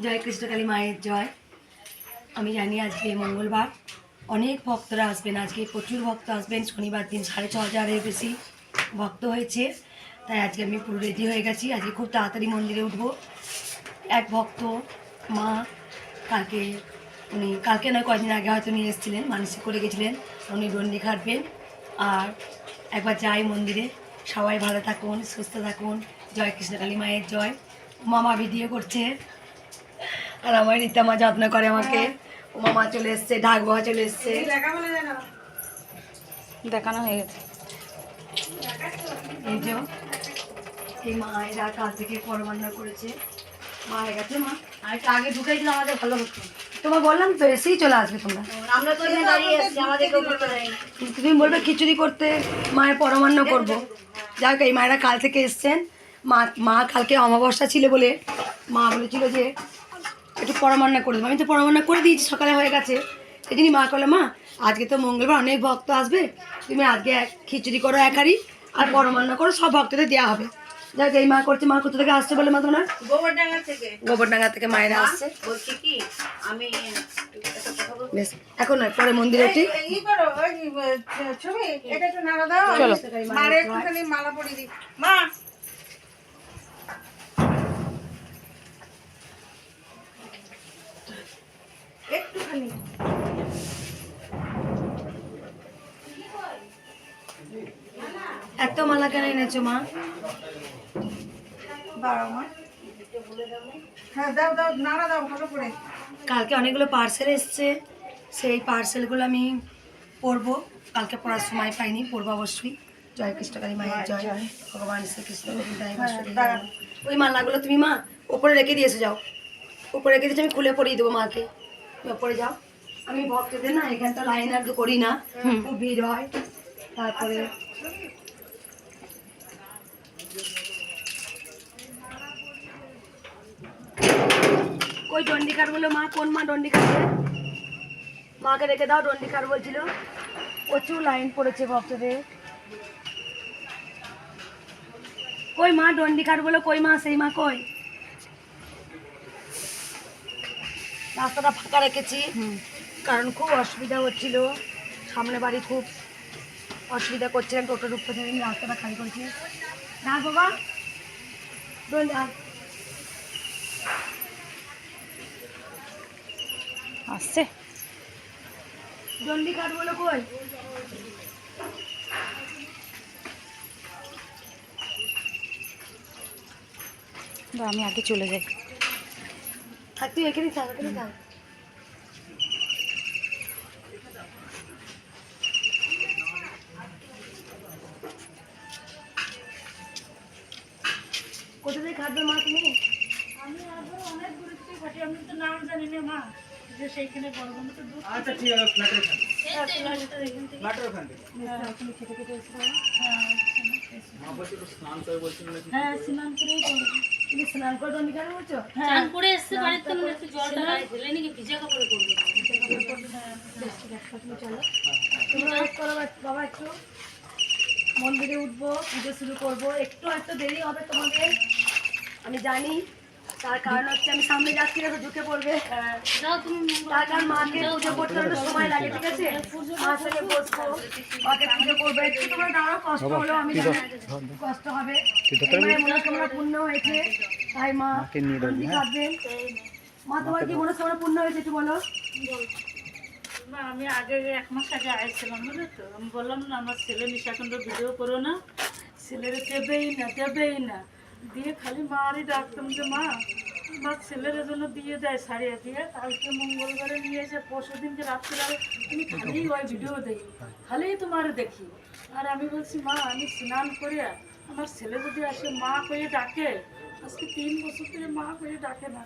জয় কৃষ্ণকালী মায়ের জয়। আমি জানি আজকে মঙ্গলবার, অনেক ভক্তরা আসবেন, আজকে প্রচুর ভক্ত আসবেন। শনিবার দিন 6,500-এর বেশি ভক্ত হয়েছে, তাই আজকে আমি পুরো রেডি হয়ে গেছি। আজকে খুব তাড়াতাড়ি মন্দিরে উঠবো। এক ভক্ত মা কালকে নয় কয়েকদিন আগে হয়তো নিয়ে এসেছিলেন, মানসিক করে গেছিলেন, উনি ডন্ডি খাটবেন। আর একবার যাই মন্দিরে। সবাই ভালো থাকুন, সুস্থ থাকুন। জয় কৃষ্ণকালী মায়ের জয়। মামা ভিডিও করছে আর আমার রীতা মা যত্ন করে আমাকে। ও মামা চলে এসছে, ঢাক বাবা চলে এসছে, দেখানো হয়ে গেছে। এই যে এই মায়েরা কাল থেকে পরমান্না করেছে। মা হয়ে গেছে। মা আর একটু আগে ঢুকেই দিলে আমাদের ভালো হতো। তোমার বললাম তো এসেই চলে আসবে তোমরা। আমরা তো এখানে দাঁড়িয়ে আছি, আমাদেরকেও করতে দেয়নি। তুমি বলবে খিচুড়ি করতে, মায়ের পরমান্ন করব। যাক, এই মায়েরা কাল থেকে এসছেন। মা কালকে অমাবস্যা ছিল বলে মা বলেছিল যে একটু পরমান্ন করে দেবো। আমি তো পরমান্ন করে দিয়েছি, সকালে হয়ে গেছে। সেই জন্যই মা করলে, মা আজকে তো মঙ্গলবার, অনেক ভক্ত আসবে, তুমি আজকে খিচুড়ি করো এক হাঁড়ি, আর পরমান্ন করো, সব ভক্তদের দেওয়া হবে। যাক, এই মা করছে। মা কোথা থেকে আসছে বলে মা তোমার? গোবরডাঙ্গা থেকে মায়েরা আসছে। বলছি কি, আমি বেশ, এখন নয়, পরে মন্দিরে উঠি। চলো। মালা পরিয়ে দিই। মা একটুখানি এত মালা কেন এনেছো মা? দাঁড়াও মা। হ্যাঁ দাও দাও, নাড়া দাও ভালো করে। কালকে অনেকগুলো পার্সেল এসছে, সেই পার্সেলগুলো আমি পরবো। কালকে পড়ার সময় পাইনি, পড়বো অবশ্যই। জয় কৃষ্ণকালী মায়ের জয়। ভগবান শ্রীকৃষ্ণ ওই মালাগুলো তুমি মা ওপরে রেখে দিয়েছে, যাও উপরে রেখে দিয়েছে, আমি খুলে পরিয়ে দেবো মাকে। তুমি ওপরে যাও। আমি ভক্তদের না এখানটা লাইন আর করি না, খুব ভিড় হয়। তারপরে ওই দণ্ডিকার বলো মা, কোন মা দণ্ডি কাটবে? মাকে রেখে দাও, দণ্ডিকার বলছিল। প্রচুর লাইন পড়েছে ভক্তদের। কই মা দণ্ডিকার বলো, কই মা? সেই মা কই? রাস্তাটা ফাঁকা রেখেছি কারণ খুব অসুবিধা হচ্ছিল। সামনে বাড়ি খুব অসুবিধা করছিলেন, টোটো ঢুকতে থাকেন, রাস্তাটা খালি করেছি। না বাবা আসছে। দণ্ডিকার বলো কই? আমি আগে চলে যাই। থাক, তুই এখানেই থাক, এখানেই থাক। কোথা থেকে খাটবে মা তুমি? আমি আবার অনেক দূর থেকে খাটি, আমি তো নাম জানি না মা, যে সেইখানে বড় বন্ধু তো দূর। আচ্ছা ঠিক আছে, ফ্ল্যাটের এখানে ফ্ল্যাটের ওখান থেকে তুমি খেতে খেতে এসেছো। মা বলছে তো স্নান করে বলছিল নাকি? হ্যাঁ স্নান করেই করবো। তুমি স্নান করে দণ্ডিকার বলছো? স্নান করে এসছে বাড়িতে, মনে হচ্ছে জলটা গায়ে ঢেলে নাকি ভিজা কাপড়ে করবো। বেশ, ঠিক আছে, তুমি চলো। তোমরা ওয়েট করো বাবা, একটু মন্দিরে উঠবো, পুজো শুরু করবো। একটু দেরি হবে তোমাদের, আমি জানি। তার কারণ হচ্ছে আমি সামনে যাচ্ছি না, তো ঢুকে পড়বে। যাও তুমি। তার কারণ মাকে পুজো করতে হলে সময় লাগে, ঠিক আছে? মার সঙ্গে বসবো, মাকে পুজো করবো। একটু তোমরা দাঁড়াও, কষ্ট হলো আমি জানি, কষ্ট হবে। এবারে মনস্কামনা পূর্ণ হয়েছে, তাই মা দণ্ডি কাটবেন। মা তোমার কি মনস্কামনা পূর্ণ হয়েছে একটু বলো? মা আমি আগে 1 মাস আগে আইছিলাম, বুঝলে তো, আমি বললাম না আমার ছেলে নিশাখণ্ড ভিডিও করো না, ছেলেরা দেবেই না দিয়ে খালি মারই ডাকতাম যে মা আমার ছেলের জন্য দিয়ে দেয় সারিয়া দিয়ে। কালকে মঙ্গলবারে নিয়ে এসে পরশু দিনকে রাত্রিবেলা তুমি খালি ওই ভিডিও দেখি, খালি তোমার দেখি। আর আমি বলছি মা আমি স্নান করিয়া আমার ছেলে যদি আসে মা করে ডাকে, আজকে 3 বছর ধরে মা করে ডাকে না,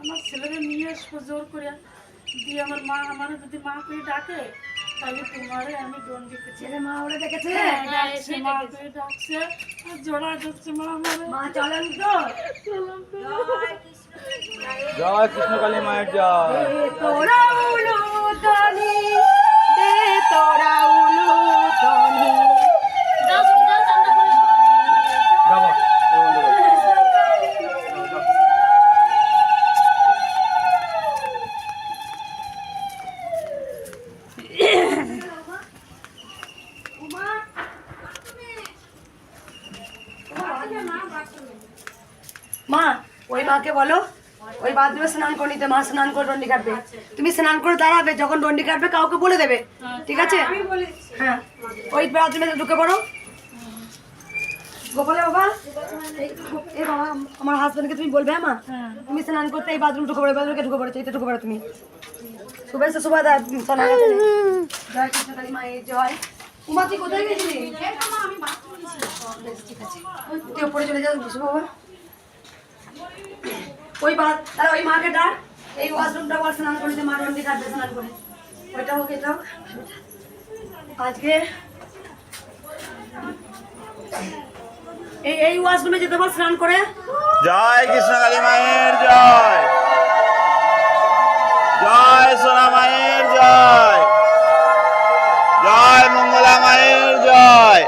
আমার ছেলেরা নিয়ে আসবো জোর করিয়া দিয়ে। আমার মা আমার যদি মা করে ডাকে তাহলে তোমারে আমি দণ্ডি দিচ্ছি। ছেলে মা ওরা দেখেছে, মা করে ডাকছে আর জোড়া যাচ্ছে মা আমার। মা চলেন তো। জয় কৃষ্ণকালী মায়ের জয়। তোরা উলুতনি দে, তোরা উলুতনি। যাও তুমি যাও, চান্দা করে যাবো মাকে বলো ওই বাথরুমে স্নান করে নিতে, মা স্নান করে ডন্ডি কাটবে, তুমি স্নান করে দাঁড়াবে, যখন ডন্ডি কাটবে কাউকে বলে দেবে, ঠিক আছে? হ্যাঁ, ওই বাথরুমে ঢুকে পড়ো। গোপালে বাবা, এই বাবা আমার হাজবেন্ডকে তুমি বলবে, হ্যাঁ মা তুমি স্নান করতে এই বাথরুম ঢুকে পড়ো, বাথরুমকে ঢুকে পড়েছো, এটা ঢুকে পড়ো তুমি। শুভেচ্ছা শুভদা শোনা গেছে। জয় কৃষ্ণ কালী মায়ের জয়। উমা তুই কোথায় গেছিলি? বেশ, ঠিক আছে, তুই ওপরে চলে যাও শুভ বাবা। ওই তাহলে ওই মাকে ডাক, এই ওয়াশরুমটা বল স্নান করেছে, মা রন্দি কাটবে স্নান করে, ওইটা হোক এটা হোক। আজকে এই ওয়াশরুমে যেতে বল স্নান করে। জয় কৃষ্ণ কালী মায়ের জয়, জয় সোনা মায়ের জয়, জয় মঙ্গলা মায়ের জয়।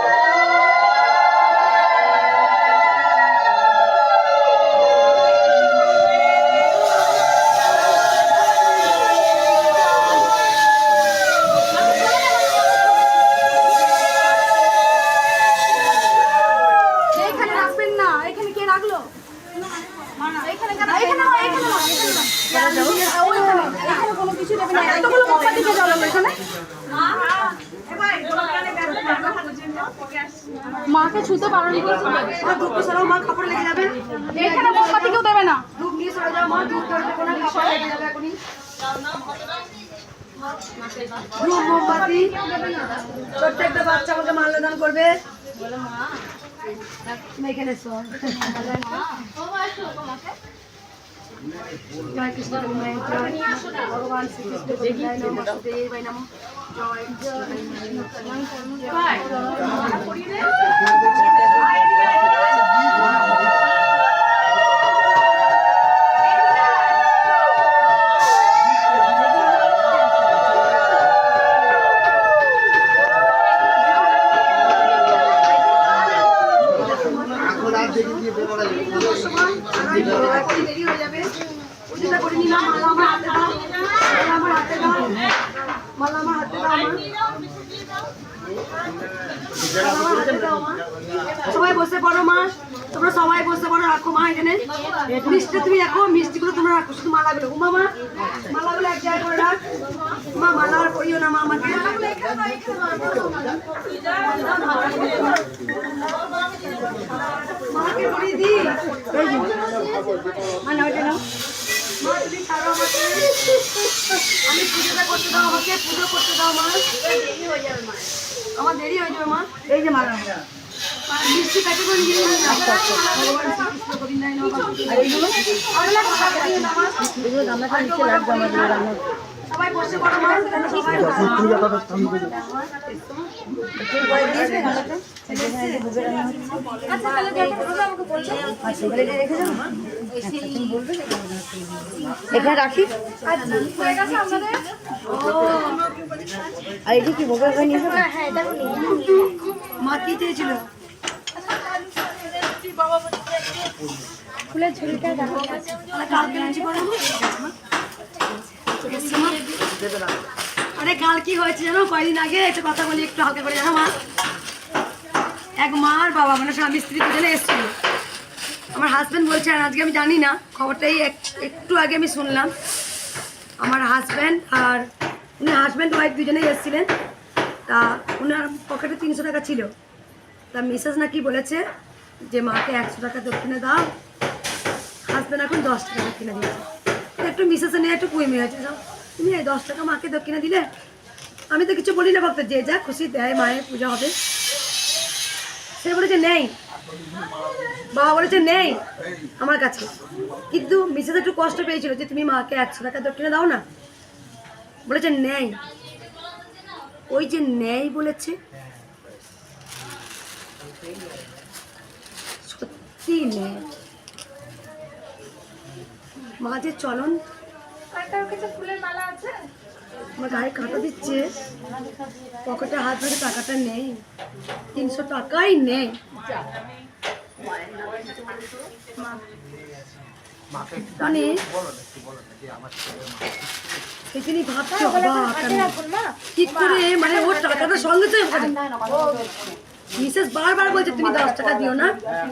মাকে ছুতে পারোনি, মা কাপড় লেগে যাবে, এখানে মোমবাতি কেউ দেবে না। ধূপ নিয়ে সরে যাও মা, ধূপ ধরে দেবো না, কাপড় লেগে যাবে এখনই। ধূপ মোমবাতি, ছোট্ট একটা বাচ্চা আমাকে মাল্যদান করবে। তুমি এখানে এসো। জয় কৃষ্ণ মায়ের জয়, ভগবান শ্রীকৃষ্ণ জয় নমঃ বাসুদেবায় নমঃ। জয় দেরি হয়ে যাবে, চিন্তা করিনি না। মালা আমার হাতে দাও, মালা আমার হাতে দাও, মালা আমার হাতে দাও মা। সবাই বসে পড়ো মা, তোমরা সবাই বসে পড়ো, রাখো মা এখানে মিষ্টি, তুমি রাখো মিষ্টিগুলো তোমরা রাখো, শুধু মালাগুলো। উমা মা মালাগুলো এক জায়গায় করে রাখ মা, মালা আর করিও না মা আমাকে। মাকে করিয়ে দি, মানে ওইটা নাও মা, তুমি ছাড়ো আমাকে, আমি পুজোটা করতে দাও, আমাকে পুজো করতে দাও মা, দেরি হয়ে যাবে মা, আমার দেরি হয়ে যাবে মা। এই যে মালা মিষ্টি প্যাকেট করে নিয়ে ভগবান শ্রীকৃষ্ণ গোবিন্দায় নমঃ। সবাই বসে পড়ো মা, সবাই এখানে রাখি। আর এটা কি ভোগের খাই নিয়ে যাবে? মা কি চেয়েছিল? ফুলের ঝুড়িটা দেখো। কালকে লুচি বানাবো। আরে কাল কি হয়েছে জানো, কয়দিন আগে একটা কথা বলি একটু হালকা করে, জানো মা, এক মা আর বাবা মানে স্বামী স্ত্রী দুজনে এসেছিল। আমার হাজব্যান্ড বলছে, আর আজকে আমি জানি না খবরটাই একটু আগে আমি শুনলাম, আমার হাজব্যান্ড আর উনি হাজব্যান্ড ওয়াইফ দুজনেই এসেছিলেন। তা ওনার পকেটে 300 টাকা ছিল, তা মিসেস নাকি বলেছে যে মাকে 100 টাকা দক্ষিণে দাও, হাজব্যান্ড এখন 10 টাকা দক্ষিণে দিয়েছে। একটু মিসেসে নিয়ে একটু কুইমি হয়েছে, তুমি এই 10 টাকা মাকে দক্ষিণে দিলে, আমি তো কিছু বলি না, ভক্ত যে যা খুশি দেয়, মায়ের পূজা হবে। সে বলেছে নেই, বাবা বলেছে নেই আমার কাছে, কিন্তু মিসেস একটু কষ্ট পেয়েছিল যে তুমি মাকে 100 টাকা দক্ষিণে দাও না, বলেছে নেই। ওই যে নেই বলেছে, সত্যি নেই। মা যে চলন, আমার গায়ে কাঁটা দিচ্ছে, পকেটে হাত ধরে টাকাটা নেই, 300 টাকাই নেই। জানি এখানে ভাবছে কি করে, মানে ওর টাকাটা সঙ্গে তো মিসেস বারবার বলছে তুমি 10 টাকা দিও না,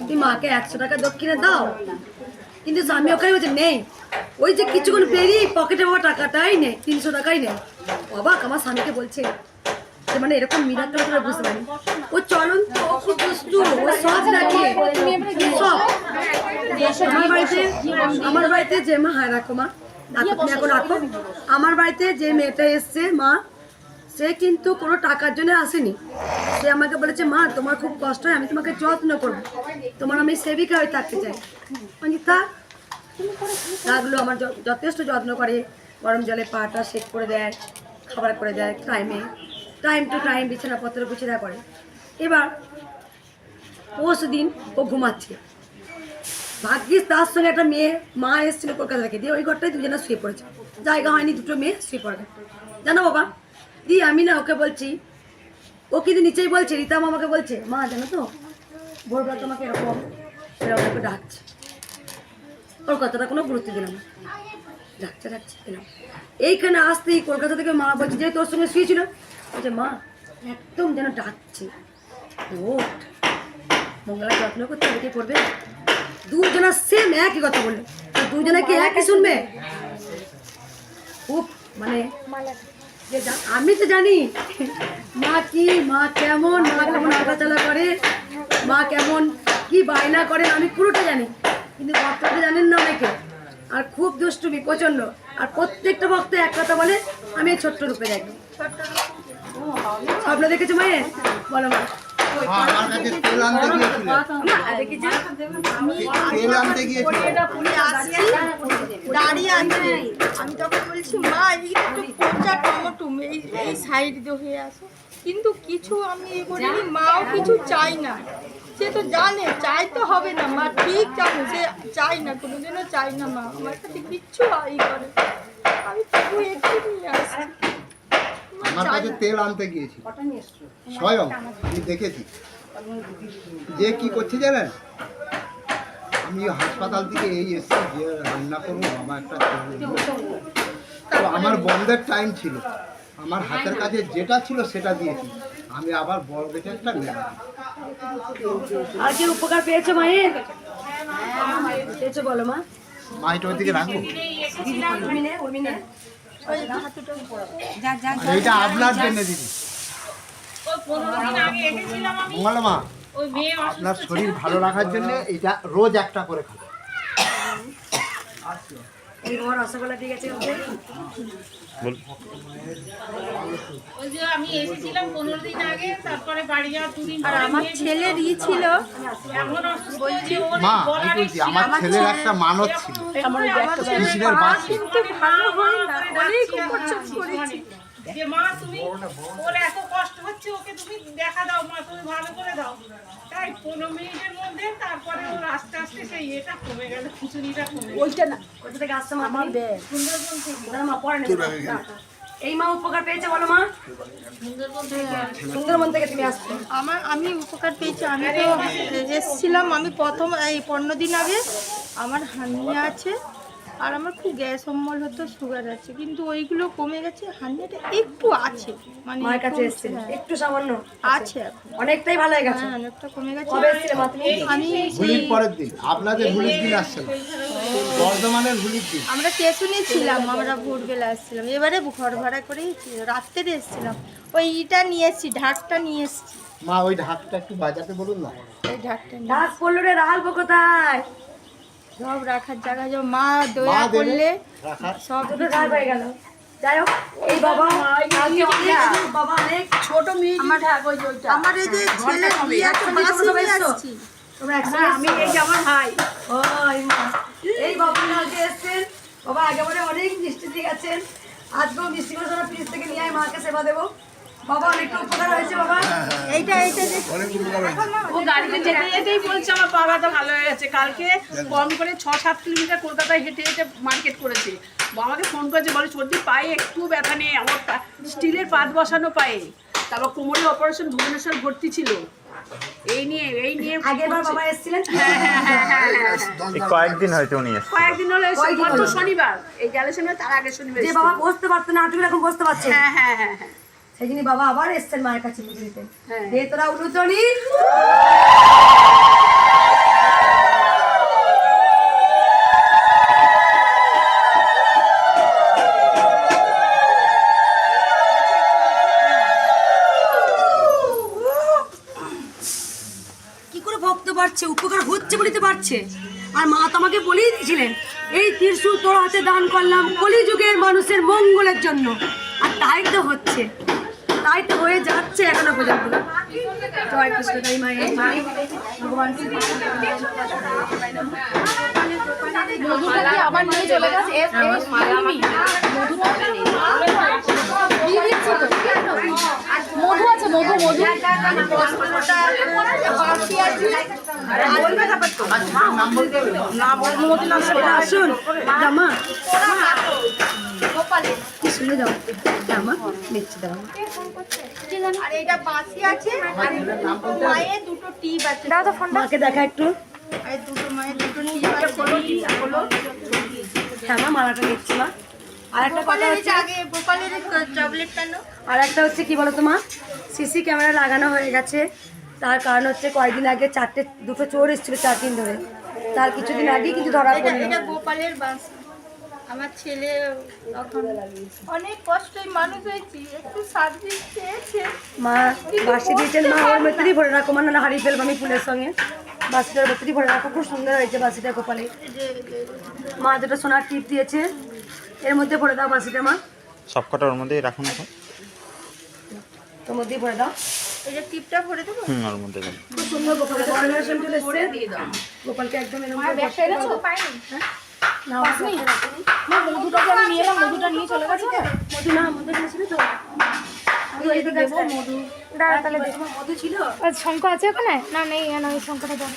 তুমি মাকে 100 টাকা দক্ষিণে দাও, কিন্তু স্বামী ওখানে বলছে নেই, ওই যে কিছুক্ষণ বেরিয়ে পকেটে বাবা টাকাটাই নেই, 300 টাকাই নেই। অবাক আমার স্বামীকে বলছে যে মানে এরকম মিরাক্কেল করে বুঝতে পারি। ও চলন তো ও খুব দুষ্টু, ও সব রাখে সব। আমার বাড়িতে যে মা, হ্যাঁ রাখো মা, রাখো তুমি এখন রাখো। আমার বাড়িতে যে মেয়েটা এসছে মা, সে কিন্তু কোনো টাকার জন্য আসেনি। সে আমাকে বলেছে মা তোমার খুব কষ্ট হয়, আমি তোমাকে যত্ন করবো, তোমার আমি সেবিকা হয়ে থাকতে চাই। মানে তা রাখলো, আমার যথেষ্ট যত্ন করে, গরম জলে পাটা সেক করে দেয়, খাবার করে দেয় টাইম টু টাইম, বিছানাপত্র গুছিয়ে করে। এবার পরশু দিন ও ঘুমাচ্ছে, ভাগ্যিস তার সঙ্গে একটা মেয়ে মা এসেছিল কলকাতা থেকে, দিয়ে ওই ঘরটায় দুজনে শুয়ে পড়েছে, জায়গা হয়নি, দুটো মেয়ে শুয়ে পড়ে জানো বাবা। দিয়ে আমি না ওকে বলছি, ও কিন্তু নিচেই বলছে, রীতাম আমাকে বলছে মা জানো তো ভোরবেলা তোমাকে এরকম ওকে ডাকছে। ওর কথাটা কোনো গুরুত্ব দিলাম না, ডাকছে দিলাম। এইখানে আসতেই কলকাতা থেকে মা বলছে যে তোর সঙ্গে শুয়েছিল, বলছে মা একদম যেন ডাকছে, ওঠ মঙ্গলা যত্ন করতে হবে, কে করবে? দুজনা সেম একই কথা বললো, দুজনে কি একই শুনবে? খুব মানে আমি তো জানি মা কি, মা কেমন আগাচালা করে, মা কেমন কি বায়না করে, আমি পুরোটা জানি, কিন্তু ভক্তটা জানেন না অনেকে। আর খুব দুষ্টুমি প্রচন্ড, আর প্রত্যেকটা ভক্ত এক কথা বলে আমি এই ছোট্ট রূপে দেখি। স্বপ্ন দেখেছো মায়ের? বলো মা। আমার কাছে তেল আনতে দাঁড়িয়ে আছে, আমি তখন বলছি মা এইটা টমেটো এই সাইড দিয়ে হয়ে আসো, কিন্তু কিছু আমি এ করিনি, মাও কিছু চাই না, সে তো জানে চাইতে হবে না, মা ঠিক জানে সে চাই না, কোনোদিনও চাই না মা আমার কাছে কিচ্ছু ই করে, আমি তবু একটু নিয়ে আসি। আমার কাছে তেল আনতে গিয়েছি স্বয়ং, আমি দেখেছি যে কি করছে জানেন। আমি হাসপাতাল থেকে এই এসেছি যে রান্না করবো বাবা একটা তেল। তো আমার বন্ধের টাইম ছিল, আমার হাতের কাছে যেটা ছিল সেটা দিয়েছি, আমি আবার বড় দেখে একটা নিয়ে আসি। আর কি উপকার পেয়েছো মায়ের? পেয়েছো বলো মা। মাইটা ওই দিকে রাখবো, এইটা আপনার জন্য দিদি। মঙ্গলা মা, আপনার শরীর ভালো রাখার জন্য এটা রোজ একটা করে খাবে। এই তোমার রসগোল্লা ঠিক আছে? ওই যে আমি এসেছিলাম 15 দিন আগে, তারপরে বাড়ি যাওয়া 2 দিন আর আমার ছেলের ছিল এখন বলছি মা আমি বলছি আমার ছেলের একটা মানত ছিল, কৃষ্ণের বাস। কিন্তু ভালো হয় না, অনেক উপচার করেছি। যে মা তুমি ওর এত কষ্ট হচ্ছে, ওকে তুমি দেখা দাও মা, তুমি ভালো করে দাও। তাই 15 মিনিটের মধ্যে তারপরে ওর আস্তে আস্তে সেই এটা কমে গেল, খিচুড়িটা কমে গেল। ওইটা না, ওইটা থেকে আসছে মা, আমার দে সুন্দরবন থেকে না মা, পরে নেবে। এই মা উপকার পেয়েছে বলো মা? সুন্দরবন থেকে তুমি আসছো। আমি উপকার পেয়েছি, আমি তো এসেছিলাম, আমি প্রথম এই 15 দিন আগে আমার হার্নিয়া আছে, আর আমার খুব গ্যাস অম্বল হতো, সুগার আছে, কিন্তু ওইগুলো কমে গেছে, হার্নিয়াটা একটু আছে, মানে মায়ের কাছে এসেছে একটু সামান্য আছে এখন, অনেকটাই ভালো হয়ে গেছে। হ্যাঁ অনেকটা কমে গেছে। কবে এসেছিলে মা তুমি? আমি হোলির পরের দিন, আপনাদের হোলির দিন আসছেন, বর্ধমানের হোলির দিন। আমরা স্টেশনে ছিলাম, আমরা ভোরবেলা আসছিলাম, এবারে ঘর ভাড়া করেই রাত্রে এসেছিলাম, ওই ইটা নিয়ে এসেছি, ঢাকটা নিয়ে এসেছি, মা ওই ঢাকটা একটু বাজাতে বলুন না। ওই ঢাকটা নিয়ে ঢাক পড়লো রে, রাখবো কোথায়? সব রাখার জায়গা, যে মা দয়া করলে রাখার সব দুটো ঢাক হয়ে গেল। যাই হোক, এই বাবা আজকে অনেক বাবা অনেক ছোট মেয়ে আমার ঢাক, ওই যে ওইটা আমার এই যে ছেলের বিয়ে আছে, বাসি নিয়ে আসছি। তোমরা একসাথে আমি এই যে আমার ভাই, ওই মা এই বাবা আজকে এসেছেন, বাবা আগে বলে অনেক মিষ্টি দিয়ে গেছেন, আজকেও মিষ্টি করে তোমরা ফ্রিজ থেকে নিয়ে আয়, মাকে সেবা দেবো। বাবা অনেকটা উপকার হয়েছে বাবা। এইটা যে ও গাড়িতে যেতে যেতেই বলছে আমার বাবাটা ভালো হয়ে গেছে। কালকে কম করে 6-7 কিলোমিটার কলকাতায় হেঁটে হেঁটে মার্কেট করেছে। বাবাকে ফোন করেছে, বলে সর্দি পায়ে একটু ব্যথা নেই, আমার স্টিলের পাত বসানো পায়ে, তারপর কোমরের অপারেশন, ভুবনেশ্বর ভর্তি ছিল। এই নিয়ে আগেরবার বাবা এসেছিলেন, কয়েকদিন হয়তো উনি এসেছেন। কয়েকদিন হলো গত শনিবার, এই গ্যালেশনের তার আগে শনিবার যে বাবা বসতে পারতো না, হাঁটুগুলো এখন বসতে পারছে। হ্যাঁ হ্যাঁ হ্যাঁ হ্যাঁ সেই জন্য বাবা আবার এসছেন মায়ের কাছে পুজো দিতে। হ্যাঁ। দে তোরা উলুতনি। পারছে, উপকার হচ্ছে বলিতে পারছে। আর মা তো আমাকে বলেই দিয়েছিলেন, এই ত্রিশূল তোর হাতে দান করলাম কলিযুগের মানুষের মঙ্গলের জন্য। আর তাই তো হচ্ছে, তাই তো হয়ে যাচ্ছে এখনো পর্যন্ত। জয় কৃষ্ণ, জয় মায়ের জয়, ভগবান আবার নিয়ে চলে গেছে মধু আছে, মধু মধু আসুন জামা কি শুনে যাও জামা দেখছি দাও। আর এটা বাঁশি আছে আর মায়ের দুটো টিপ আছে। মাকে দেখা একটু। আর দুটো মায়ের দুটো টিপ আছে। হ্যাঁ মা, মালাটা নিচ্ছি মা। আর একটা কথা হচ্ছে, আগে গোপালের চকলেটটা নাও। আর একটা হচ্ছে কি বলো তো মা, সিসি ক্যামেরা লাগানো হয়ে গেছে। তার কারণ হচ্ছে কয়েকদিন আগে দুটো চোর এসেছিল 4 দিন ধরে, তার কিছুদিন আগেই কিন্তু ধরা পড়লো। এটা গোপালের বাঁশি। আমার ছেলে তখন অনেক কষ্টই মানুষ হয়েছি, একটু সার্ভিস পেয়েছে। মা বাসি দিয়েছেন, মা ওর ভেতরেই ভরে রাখো, মা না হারিয়ে ফেলবো আমি ফুলের সঙ্গে। বাসিটার ভেতরেই ভরে রাখো, খুব সুন্দর হয়েছে বাসিটা গোপালে। মা দুটো সোনার টিপ দিয়েছে, এর মধ্যে ভরে দাও বাসিটা মা। সব কটা ওর মধ্যেই রাখুন এখন। তোর মধ্যেই ভরে দাও। এই যে টিপটা ভরে দেবো। ওর মধ্যে দেন। খুব সুন্দর গোপালের ডেকোরেশন চলে এসেছে। গোপালকে একদম এরকম করে বসিয়ে দাও। নাও, মধুটা আমি নিয়ে এলাম, মধুটা নিয়ে চলে গেছে। মধু না, মধু নিয়েছিল তো। আমি এই তো দেবো মধু। দাঁড়া তাহলে মধু ছিল। শঙ্খ আছে ওখানে? না নেই, না ওই শঙ্খটা দাও।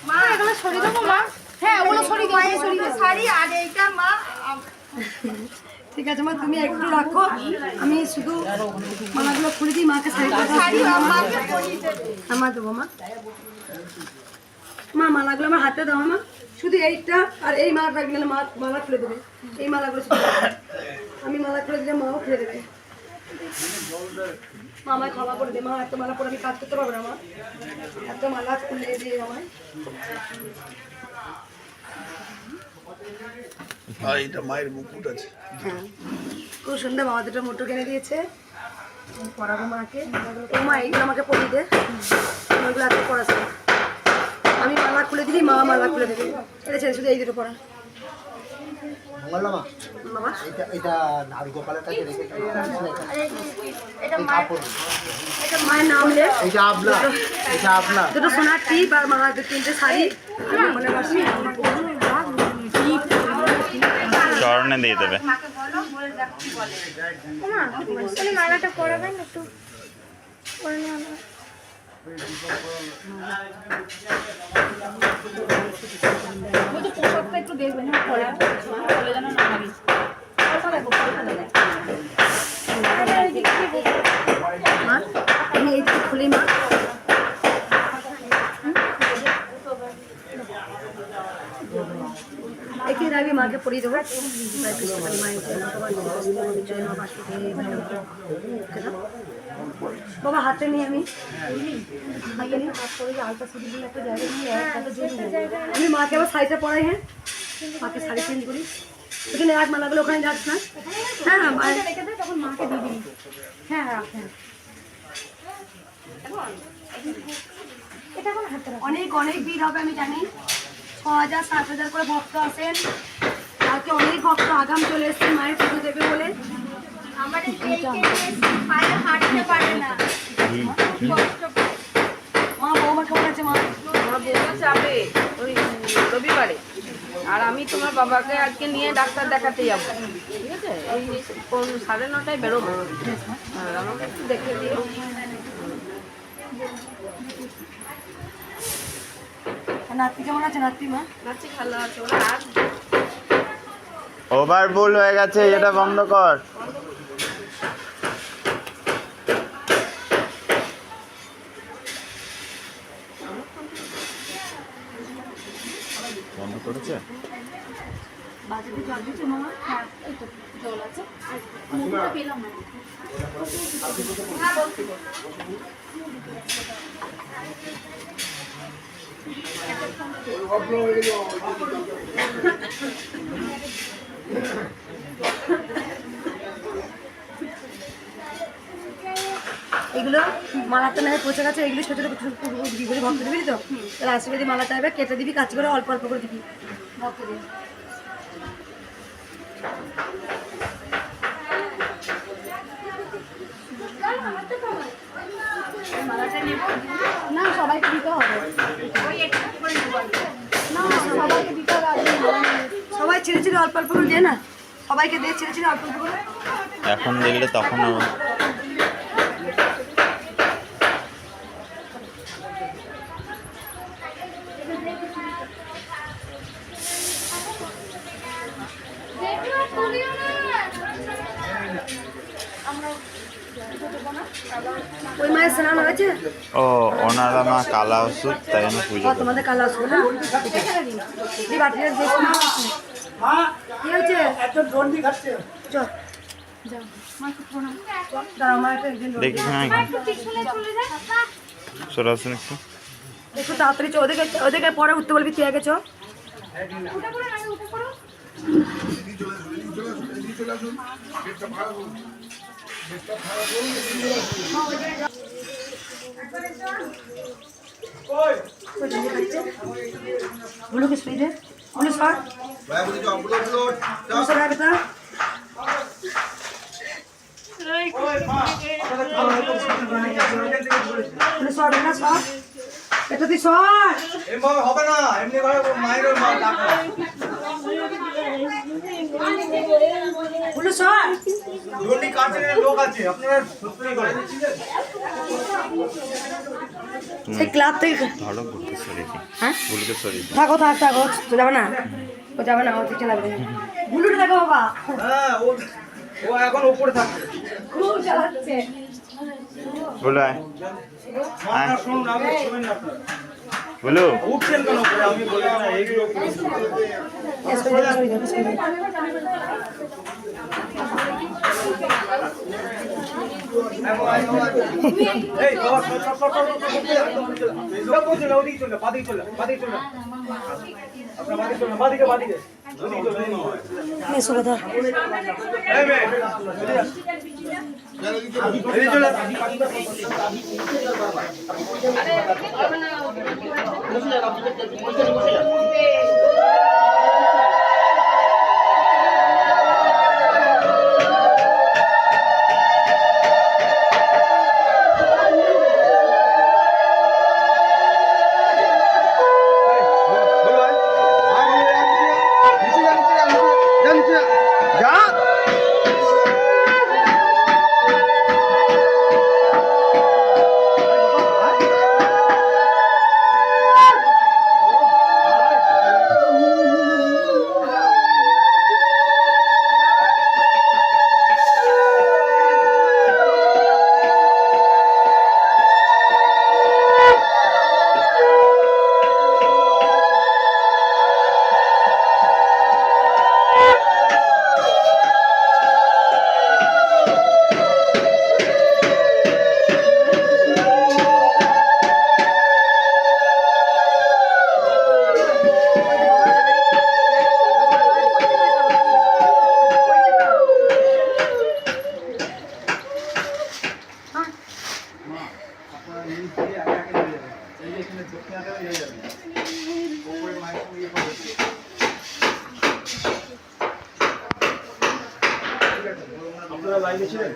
মা এগুলো সরিয়ে দেবো মা। হ্যাঁ ওগুলো সরিয়ে দাও, সরিয়ে দাও। শাড়ি আর এইটা মা। ঠিক আছে মা, তুমি একটু রাখো, আমি শুধু মালাগুলো খুলে দিই মাকে। শাড়ি আমাকে পরিয়ে দেবে। আমার দেবো মা। মা মালাগুলো আমার হাতে দাও মা, শুধু এইটা আর এই মালা রাখলে মা মালা খুলে দেবে। এই মালাগুলো শুধু আমি মালা খুলে দিলে মাও খুলে দেবে। মা আমায় ক্ষমা করে দে মা, এত মালা পরে আমি কাজ করতে পারবো না মা, এত মালা খুলে দিয়ে আমায়। এটা মায়ের মুকুট আছে। হ্যাঁ খুব সুন্দর, বাবা দুটো মোটর কিনে দিয়েছে, পড়াবো মাকে। ও মা এইগুলো আমাকে পরিয়ে দে, ওইগুলো এত পড়াশোনা। আমি মালা খুলে দিলি মা মালা খুলে দেবে। এটা ছেড়ে শুধু এই দুটো পড়া মঙ্গলা মা, বাবা। এটা আর গোপালের কাছে রেখে এটা এটা মায়ের নাম লে, এটা আপনার, এটা আপনার। দুটো সোনার টিপ আর মা 3টে শাড়ি আর মনে বাসি। চরণে দিয়ে দেবে। মালাটা পরাবেন একটু পরে নিয়ে আনো। পোশাকটা একটু দেখবেন, হ্যাঁ পরে যেন না লাগে। মা আমি এই দুটো খুলি মা। এখানে রাখবি, মাকে পরিয়ে দেবো। মায়ের জয় মা, বাবা হাতে নিয়ে আমি হাতে নিয়ে আলতা শুধু দিলে একটা জায়গা নিয়ে আমি মাকে আবার শাড়িটা পরাই। হ্যাঁ মাকে শাড়ি চেঞ্জ করি, ওখানে এক মালাগুলো ওখানে যাস না। হ্যাঁ হ্যাঁ মায়ের রেখে দেয়, তখন মাকে দিয়ে দিবি। হ্যাঁ হ্যাঁ অনেক অনেক ভিড় হবে আমি জানি, 6,000 7,000 করে ভক্ত আসেন। কালকে অনেক ভক্ত আগাম চলে এসেছেন মায়ের পুজো দেবে বলে। আমাদের পায়ে হাঁটতে পারে না। মা বৌমা কেমন আছে মা? আমার বৌমা যাবে ওই রবিবারে, আর আমি তোমার বাবাকে আজকে নিয়ে ডাক্তার দেখাতে যাবো, ঠিক আছে? এই 9:30 বেরোবো। আর আমাকে একটু দেখে দিও। নাতি কেমন আছে নাতি মা? নাচি ভালো আছে, ওরা আর ওভার ভুল হয়ে গেছে, এটা বন্ধ কর। বন্ধ করেছে। বাজারে জল দিচ্ছে মামা? হ্যাঁ এই তো জল আছে, মুখটা পেলাম না। মালাগুলো মালাতে না পচে গেছে, এগুলো ছোটো ছোটো দিবি ভক্ত দিবি তো, তাহলে আশীর্বাদী মালা চাইবে, কেটে দিবি কাজ করে অল্প অল্প করে দিবি ভক্তদের। না সবাইকে দিতে হবে, না সবাইকে দিতে হবে, সবাই ছেড়ে ছেড়ে অল্প অল্প করে দিয়ে না, সবাইকে দিয়ে ছেড়ে ছেড়ে অল্প অল্প করে। এখন দেখলে তখন ওই মায়ের স্নান হয়েছে? ও ওনারা মা কালা ওষুধ তাই জন্য পুজো করে। তোমাদের কাল আসবো না, বাটিটা দেখি কি হয়েছে, চল দাঁড়াও মা একটা একদিন দেখি হ্যাঁ চলে আসুন একটু। একটু তাড়াতাড়ি চো, ওদেরকে ওদেরকে পরে উঠতে বলবি, তুই আগে চো। বুলু কি স্পিডে বুলু সর বুলু সর আগে তা বুলু সর না সর, এটা তুই সর এমন হবে না, এমনি করে মায়ের মা ডাকো। বুলু সর, জন্ডি কাটছে লোক আছে, আপনারা সত্যি করে সেই ক্লাব থেকে ধরো বুলকে সরিয়ে দিই। হ্যাঁ বুলকে সরিয়ে দিই। থাকো তো যাবে না, ও যাবে না, ও ঠিক লাগবে। বুলুটা দেখো বাবা, হ্যাঁ ও এখন উপরে থাকছে। খুব চালাচ্ছে। বলো আয় আয় আপনারা শুনুন, আমি শুনেন না আপনারা। বলো উঠছেন কেন উপরে? আমি বলি না এইগুলো এই বাবা সব বলছিল ওদিকে চলে, বাদিকে চলে, বাদিকে চলে। আপনার বাদিকে চলে, বাদিকে বাদিকে ওদিকে চলে। এসো ধর এই মেয়ে এদিকে চলে। আপনারা লাইনে ছিলেন?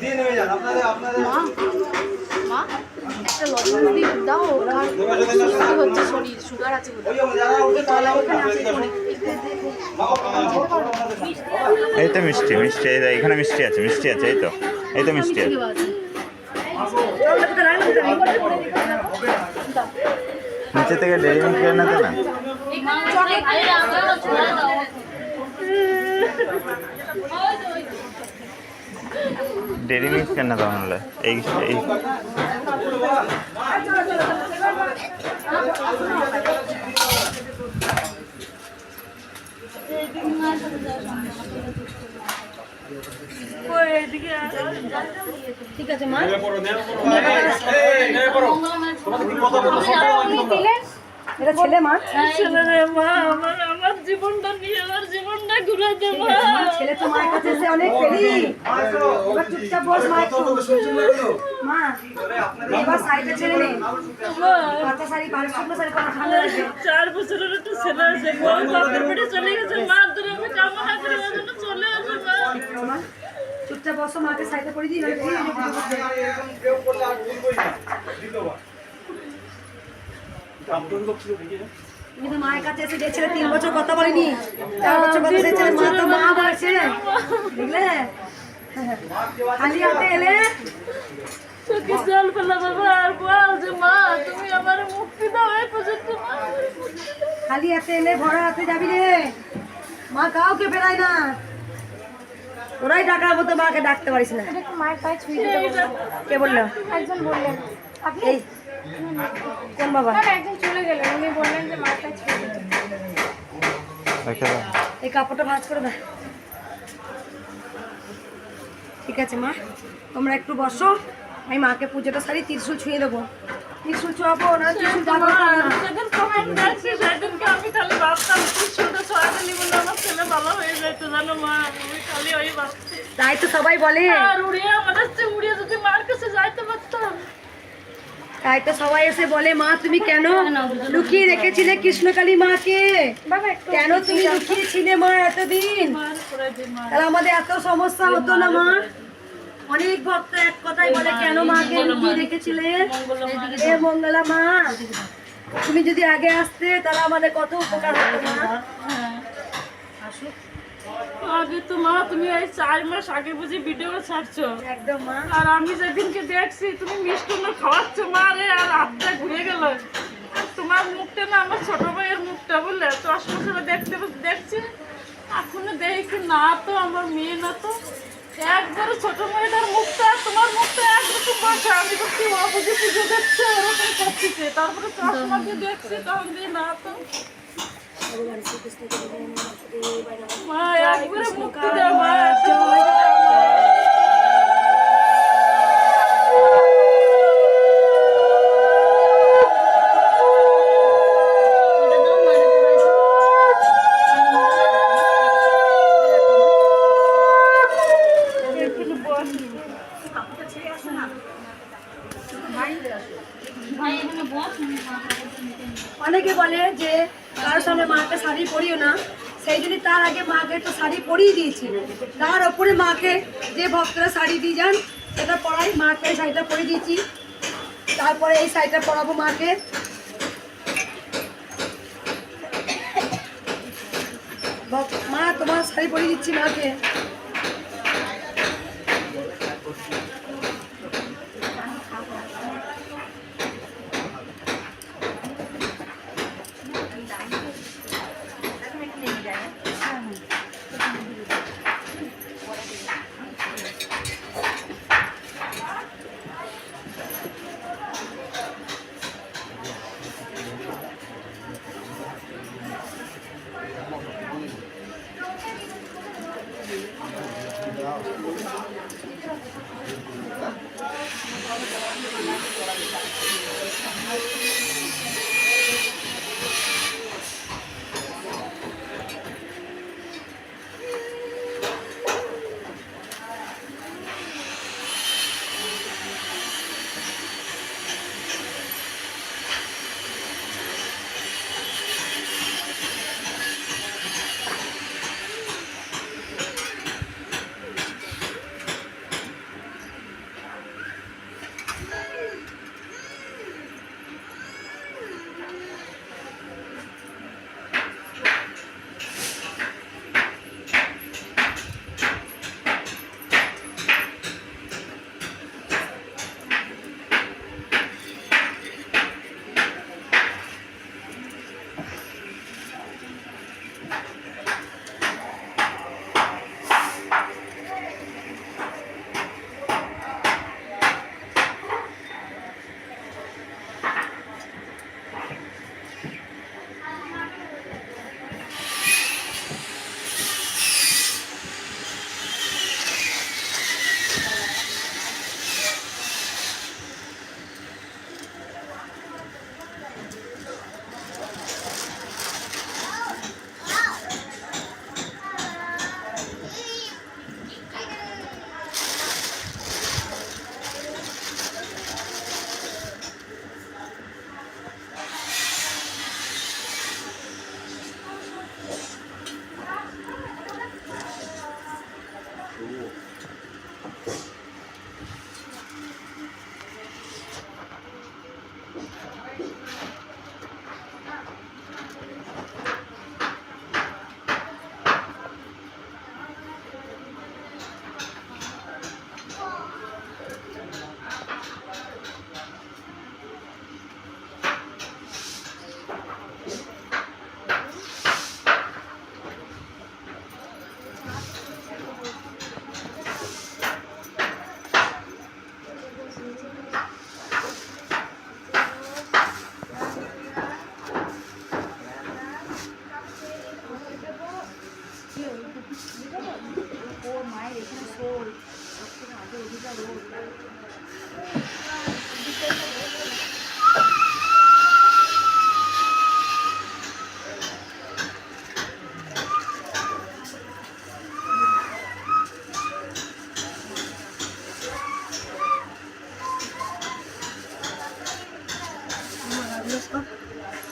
দিয়ে নেমে যান, আপনাদের একটা লবণ যদি দাও আর হচ্ছে শরীর সুগার আছে বলে তলা ওখানে আছে এই তো মিষ্টি মিষ্টি এই তো, এখানে মিষ্টি আছে এই তো মিষ্টি আছে। নিচে থেকে ডেরি মিল্ক কিনে তো না, ডেরি মিল্ক কেনা তো হলে এই ঠিক আছে মা, এটা ছেলে মা, ছেলে মা আমার জীবনটা নিয়ে আমার জীবনটা ঘুরে দে মা। ছেলে তো মায়ের কাছে এসে অনেক পেলি, এবার চুপচাপ বস মা একটু। মা এবার শাড়িটা ছেড়ে নে, কাঁচা শাড়ি ভালো শুকনো শাড়ি পরা ঠান্ডা লাগবে। 4 বছরের একটা ছেলে আছে, বউ বাপের পেটে চলে গেছে, মা তোর আমি কামনা করি ওর জন্য চলে আসে মা। চুপচাপ বসো, মাকে শাড়িটা পরিয়ে দিই। তুমি তো মায়ের কাছে এসে যে ছেলে 3 বছর কথা বলেনি, 4 বছর কথা সেই ছেলে মা তো মা বলছে, বুঝলে? খালি হাতে এলে চোখে জল ফেলা বাবা আর বল যে মা তুমি আমার মুক্তি দাও, এই পর্যন্ত মা খালি হাতে এলে ভরা হাতে যাবি রে। মা কাউকে ফেরায় না, ওরাই ডাকার মতো মাকে ডাকতে পারিস না। মায়ের পায়ে ছুঁয়ে দিতে কে বললো? একজন বললেন আপনি এই কোন বাবা? একজন চলে গেলেন, উনি বললেন যে মায়ের পায়ে ছুঁয়ে দিতে। রেখে দাও। এই কাপড়টা ভাঁজ করে দাও। ঠিক আছে মা, তোমরা একটু বসো, আমি মাকে পুজোটা সারি ত্রিশূল ছুঁয়ে দেবো। ত্রিশূল ছোঁয়াবো না, ত্রিশূল যাবো না। সেদিন কমেন্ট দেখছি, সেদিনকে আমি খালি ভাবতাম ত্রিশূলটা ছড়াতে নিব না আমার ছেলে ভালো হয়ে যেত, জানো মা আমি খালি ওই ভাবছি। তাই তো সবাই বলে, আর উড়িয়ে আমাদের চেয়ে উড়িয়ে যদি মার কাছে যাইতে পারতাম। তাই তো সবাই এসে বলে মা তুমি কেন লুকিয়ে রেখেছিলে কৃষ্ণকালী মাকে, কেন তুমি লুকিয়েছিলে মা এতদিন, মার করে দে মা। তাহলে আমাদের এত সমস্যা হতো না মা। অনেক ভক্ত এক কথাই বলে কেন মাকে লুকিয়ে রেখেছিলে। এ মঙ্গলা মা, তুমি যদি আগে আসতে তাহলে আমাদের কত উপকার হতো মা। আগে তো মা তুমি এই 4 মাস আগে বুঝি ভিডিও ছাড়ছো, একদম মা। আর আমি যেদিনকে দেখছি তুমি মিষ্টান্ন খাওয়াচ্ছ মা রে, আর হাতটা ঘুরে গেল। আর তোমার মুখটা না আমার ছোট ভাইয়ের মুখটা বললে 10 বছরে দেখছি, এখনো দেখি না তো আমার মেয়ে না তো একবারে ছোট মেয়েটার মুখটা তোমার মুখটা একরকম বসে, আমি তো কি অবুঝে পুজো দেখছে ওরকম করছি, তারপরে চশমা দিয়ে দেখছি তখন দিয়ে না তো মা একবারে মুক্তি দাও মা। অনেকে বলে যে কারোর সামনে মাকে শাড়ি পরিও না, সেই জন্য তার আগে মাকে একটু শাড়ি পরিয়ে দিয়েছি, তার ওপরে মাকে যে ভক্তরা শাড়ি দিয়ে যান সেটা পরাই, মাকে এই শাড়িটা পরিয়ে দিয়েছি, তারপরে এই শাড়িটা পরাবো মাকে। মা তোমার শাড়ি পরিয়ে দিচ্ছি মাকে।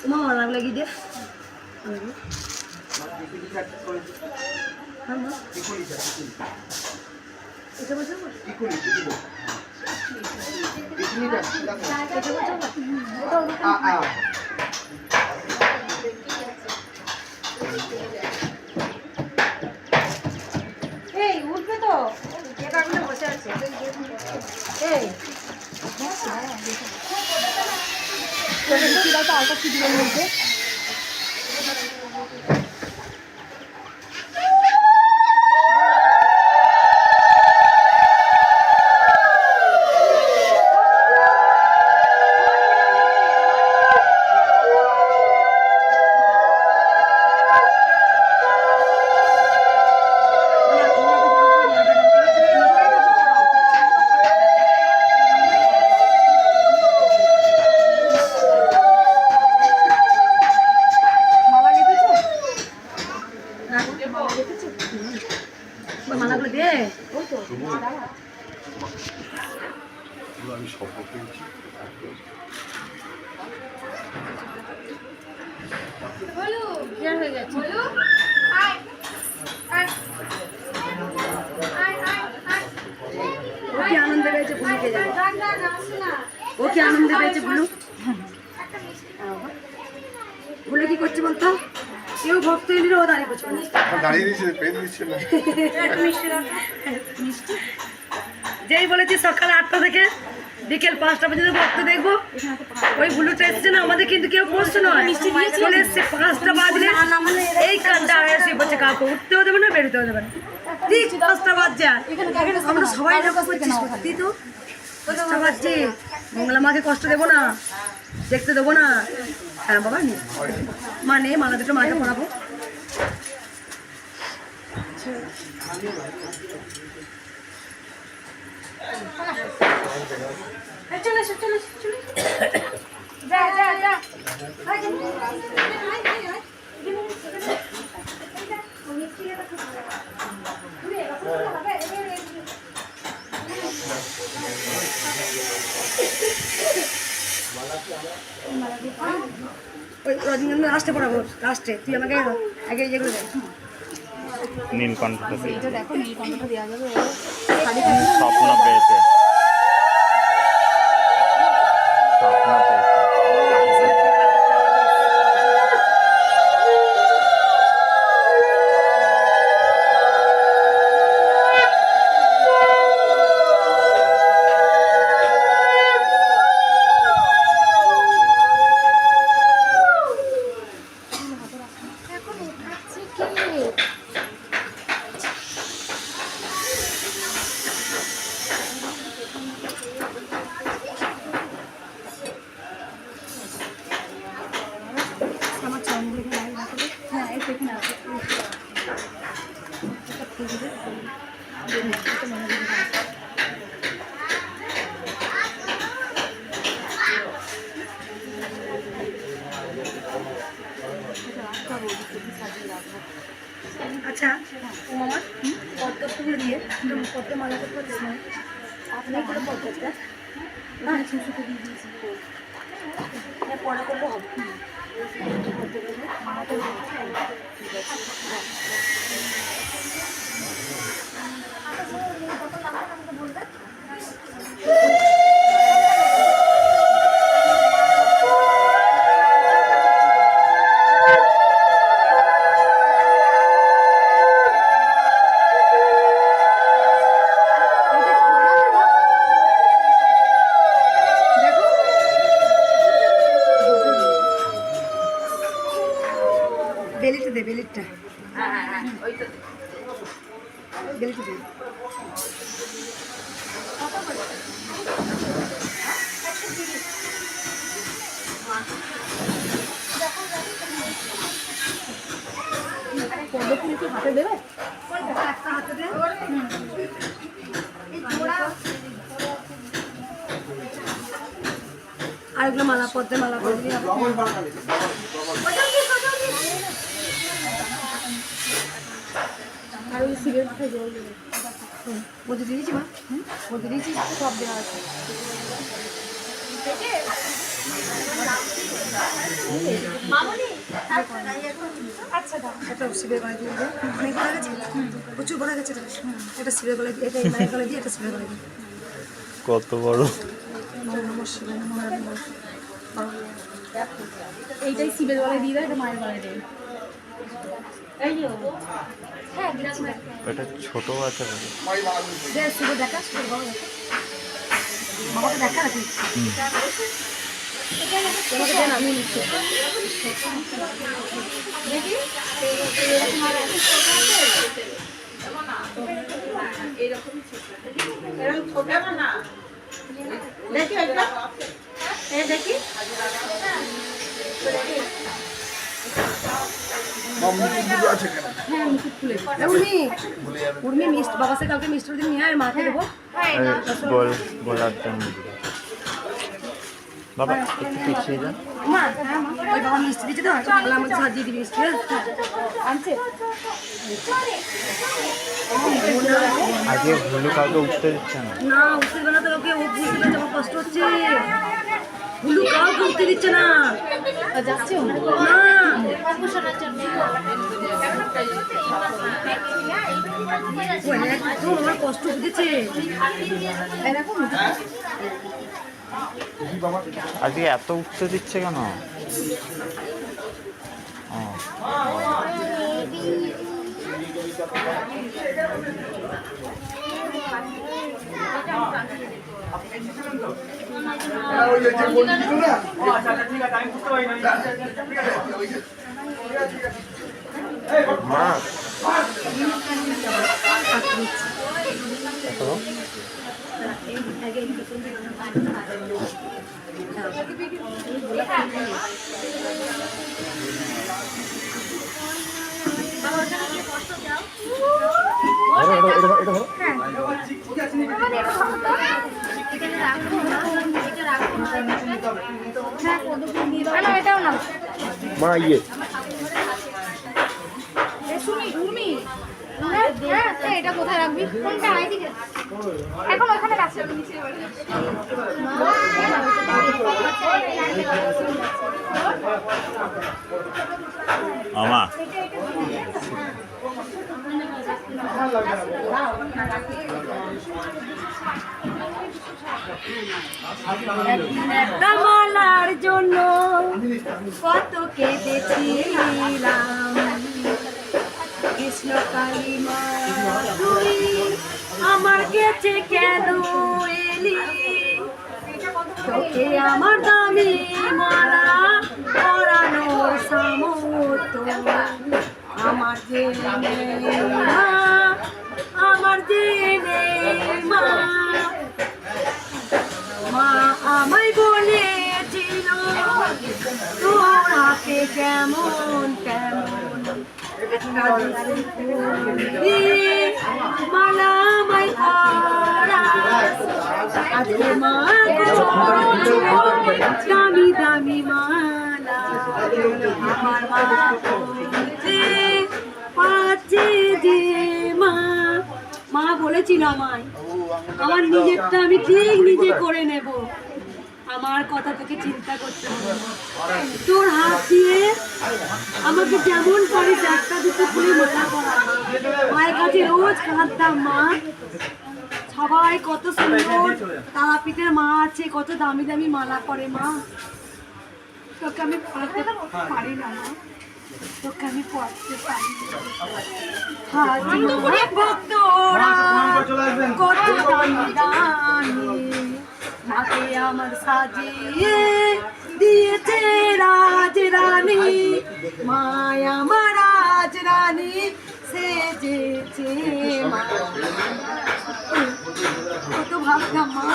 উমা মালা লাগিয়ে দে। এই উঠবে তো বসে আছে এই মালাগুলো দে। আমি স্বপ্ন পেয়েছি ও কি আনন্দ পেয়েছে বুলুকে যাবে, ও কি আনন্দ পেয়েছে বুলু। বুলু কি করছে বলতো, কেউ ভক্ত এলে ও দাঁড়িয়ে করছে দাঁড়িয়ে দিচ্ছে পেন দিচ্ছে না যেই বলেছি সকাল 8টা থেকে বিকেল 5টা পর্যন্ত ভক্ত দেখবো, ওই বুলুটা এসছে না আমাদের কিন্তু কেউ বসছে নয়, চলে এসছে 5টা বাজলে এই কানটা এসে বলছে কাউকে উঠতেও দেবে না বেরোতেও দেবে না, ঠিক 5টা বাজছে আর আমরা সবাই এরকম করছি, সত্যি তো 5টা বাজছে, মঙ্গলা মাকে কষ্ট দেবো না, দেখতে দেবো না। হ্যাঁ বাবা নি মা নেই, মালা দুটো মাকে পড়াবো। চলে এসো চলে এসো চলে যা যা যা ওই রজনীগন্ধা লাস্টে পড়াবো, লাস্টে তুই আমাকে আগে যেগুলো দেখ। নীলকণ্ঠটা পেয়েছে, দেখো নীলকণ্ঠটা দেওয়া যাবে স্বপ্ন পেয়েছে, স্বপ্ন পেয়েছে। আচ্ছা ও মামা পদ্ম ফুল দিয়ে পদ্ম মালা করতে পারছিস না, আপনার করে পদ্মটা না শুশুকে দিয়ে দিয়েছি, হ্যাঁ পড়া করলে হবে মালা করে ঠিক আছে। দিকটা হ্যাঁ ওইটা গেলে কি দেবে? পদ্মফুল কি হাতে দেবে? একটা হাতে দেবে। আর এগুলো মালা পদ্মে মালা করে দিবি। আর ওই শিবের মাথায় জল দেবে। বলতে দিয়েছি মা, বলতে দিয়েছি সব দেওয়া আছে। আচ্ছা দাও, একটা শিবের গলায় দিয়ে দেবে। অনেক বড় গেছে, প্রচুর বড় গেছে। এটা শিবের গলায় দিয়ে, এটা মায়ের গলায় দিয়ে, এটা শিবের গলায় দিয়ে। কত বড়! নমঃ শিবায়, নমঃ নারায়ণ। এইটাই শিবের গলায় দিয়ে দেয়, এটা মায়ের গলায় দেয়। এটা ছোট আছে বলে। দে শিবের দেখা, শিবের গলা দেখা। বাবাকে দেখা রাখি। তোমাকে দেন, আমি নিচ্ছি। দেখি দেখি একটা দেখি উর্মি মিষ্টি বাবা সে কালকে মিষ্টি দিন নিয়ে মাকে দেবো। গোলাপ জামুন বাবা একটু পিছিয়ে যান। মা ওই বাবা মিষ্টি দিচ্ছে তো, তাহলে আমাকে সাজিয়ে দিবি মিষ্টি। আনছে আজকে ভুলু কাউকে উঠতে দিচ্ছে না। না, উঠতে দেবে না তো, লোকে ও বুঝতে পারছে আমার কষ্ট হচ্ছে। ভুলু কাউকে উঠতে দিচ্ছে না, যাচ্ছে না। একদম আমার কষ্ট বুঝেছে। আজকে এত উঠতে দিচ্ছে কেন? মা এটাও না মা ইয়ে এটা কোথায় রাখবি? কোনটা? এইদিকে। এখন ওখানে রাখছি, আমি নিচে বাড়ি। মামা একটা মালার জন্য কত কেঁদেছিলাম। কৃষ্ণ কালী মা তুই আমার কাছে কেন এলি? তোকে আমার দামি মালা পরানোর সামর্থ্য আমার যে নেই মা, আমার যে নেই মা। মা আমায় বলেছিল তোর হাতে কেমন কেমন একটা মালা আমায় পরাস। আজকে মা দামি দামি মালা আমার মা পরতে পাচ্ছে যে মা। মা বলেছিল আমায় আমার নিজেরটা আমি ঠিক নিজে করে নেব, আমার কথা তোকে চিন্তা করতে হবে না। তোর হাত দিয়ে আমাকে যেমন পারিস একটা দুটো করে মালা করা। মায়ের কাছে রোজ কাঁদতাম, মা সবাই কত সুন্দর তারাপীঠের মা আছে, কত দামি দামি মালা করে। মা তোকে আমি পড়াতে পারি না, মা তোকে আমি পড়তে পারি না। ভক্তরা কত দামি দামি মাকে আমার সাজিয়ে দিয়েছে রাজ রানী। মায় আমার রাজরানী সেজেছে মা। কত ভাবতাম মা,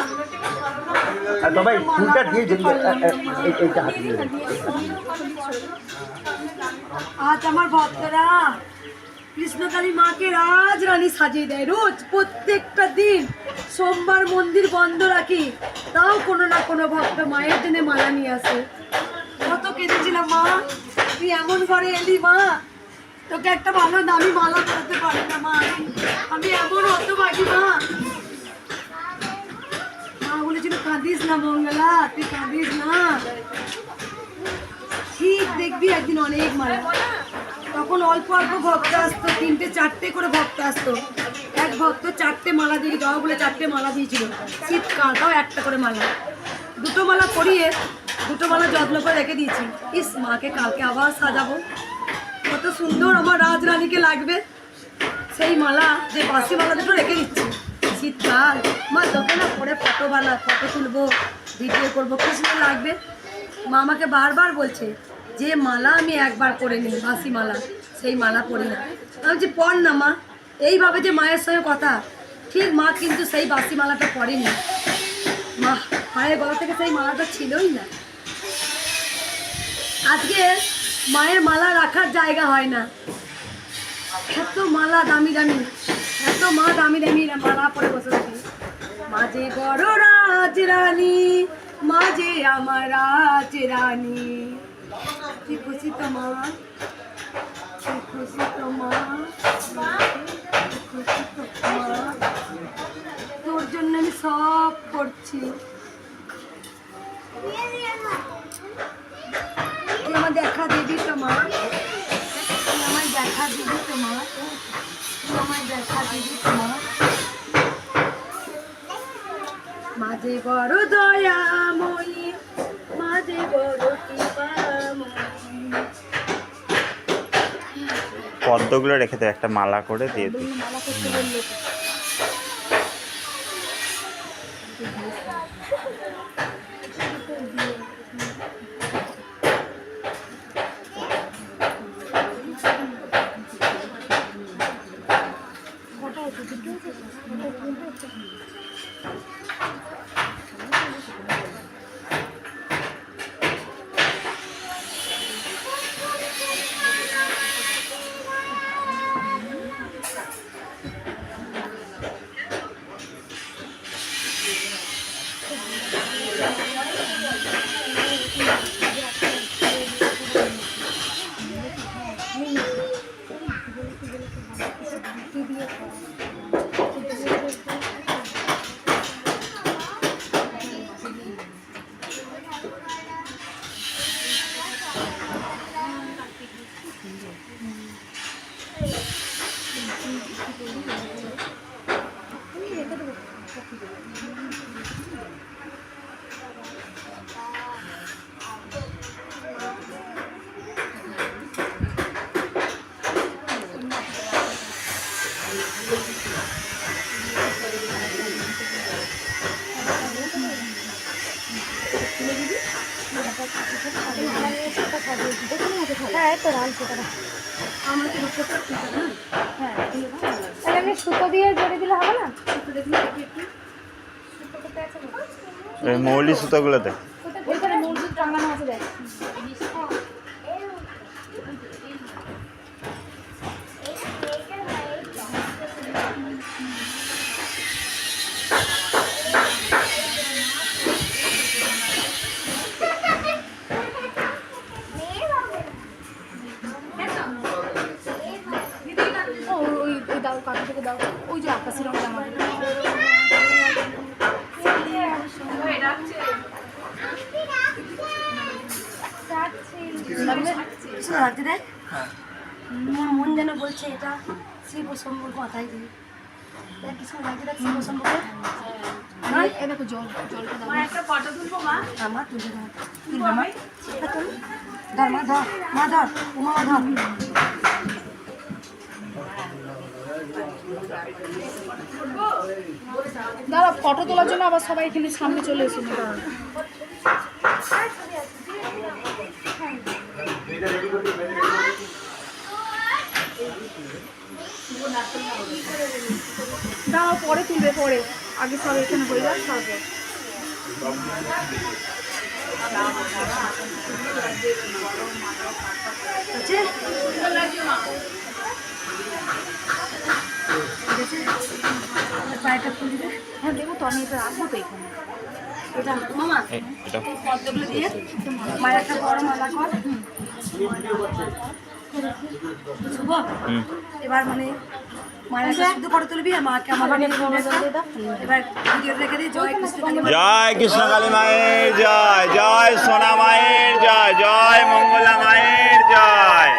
আর বাবা এই ফুলটা দিয়ে যদি এইটা হাতে দিয়ে দেন। আজ আমার ভক্তরা কৃষ্ণকালী মাকে রাজরানী সাজিয়ে দেয় রোজ প্রত্যেকটা দিন। সোমবার মন্দির বন্ধ রাখি, তাও কোনো না কোনো ভক্ত মায়ের জন্য মালা নিয়ে আসে। কত কেঁদেছিলাম মা, তুই এমন ঘরে এলি মা, তোকে একটা ভালো দামি মালা পরাতে পারি না মা, আমি এমন হতভাগী মা। মা বলেছিল কাঁদিস না মঙ্গলা, তুই কাঁদিস না, ঠিক দেখবি একদিন অনেক মালা। তখন অল্প অল্প ভক্ত আসতো, 3-4 করে ভক্ত আসতো। এক ভক্ত 4টে মালা দিয়ে দেওয়া বলে 4টে মালা দিয়েছিল, শীতকাল, তাও একটা করে মালা। 2টো মালা পরিয়ে 2টো মালা যত্ন করে রেখে দিয়েছি। ইস মাকে কালকে আবার সাজাবো, কত সুন্দর আমার রাজরানীকে লাগবে। সেই মালা, যে বাসি মালা 2টো রেখে দিচ্ছি। শীতকাল মা তোকে না পরে ফটো তুলবো, ভিডিও করবো, খুব সুন্দর লাগবে। মা আমাকে বারবার বলছে যে মালা আমি একবার পরে নিই, বাসি মালা, সেই মালা পরি না। আমি বলছি পর না মা, এইভাবে যে মায়ের সঙ্গে কথা, ঠিক মা কিন্তু সেই বাসি মালাটা পরেনি। মা মায়ের গলা থেকে সেই মালাটা ছিলই না। আজকে মায়ের মালা রাখার জায়গা হয় না, এত মালা দামি দামি, এত মা দামি দামি মালা পরে বসে থাকে। মাঝে বড় রাজরানী, মাঝে আমার রাজরানী। কি খুশি তো মা, কি খুশি তো মা, কি খুশি তো মা, তোর জন্য আমি সব করছি। তুই আমার দেখা দিবি তো মা, তুই আমায় দেখা দিবি তো মা, তুই আমায় দেখা দিবি তো মা। মাঝে বড় দয়াময়ী, মাঝে বড় কৃপাময়ী। পদ্মগুলো রেখে দেয়, একটা মালা করে দিয়ে দিই। মালা করতে বললো তো। হ্যাঁ তো রান সেটা আমরা তো হ্যাঁ তাহলে আমি সুতো দিয়ে জড়িয়ে দিলে হবে না? সুতো দেখলে একটু সুতো করতে আছে ওই মৌলি সুতোগুলোতে ওইখানে মসজিদ টাঙানো আছে দেখ। দাও কাটা থেকে দাও, ওই যে আকাশি রঙের আমার দেখ। মন যেন বলছে এটা শিব শম্ভুর কথাই দিই। দেখ কি সুন্দর লাগছে, দেখ শিব শম্ভুকে। দেখো জলটা দাও, একটা ফটো তুলবো মা। আমার তুলবে না, তুলবে মা, ধর মা, ধর মা, ধর উমা, ধর। দাঁড়া, ফটো তোলার জন্য আবার সবাই এখানে সামনে চলে এসেছে। দাও পরে তুলবে, পরে আগে সব এখানে হয়ে যাক তারপর। আছে? পায়েটা খুলে দিবে। হ্যাঁ দেবো তো, আমি এটা রাখবো তো এখানে। এটা মামা এটা পদ্মগুলো দিয়ে মায়ের একটা বড় মালা কর। শুভ, হুম এবার মানে মায়ের একটা শুদ্ধ করে তুলবি আর মাকে আমার এবার ভিডিও রেখে দিই। জয় কৃষ্ণ কালী মা। জয় কৃষ্ণ কালী মায়ের জয়, জয় সোনা মায়ের জয়, জয় মঙ্গলা মায়ের জয়।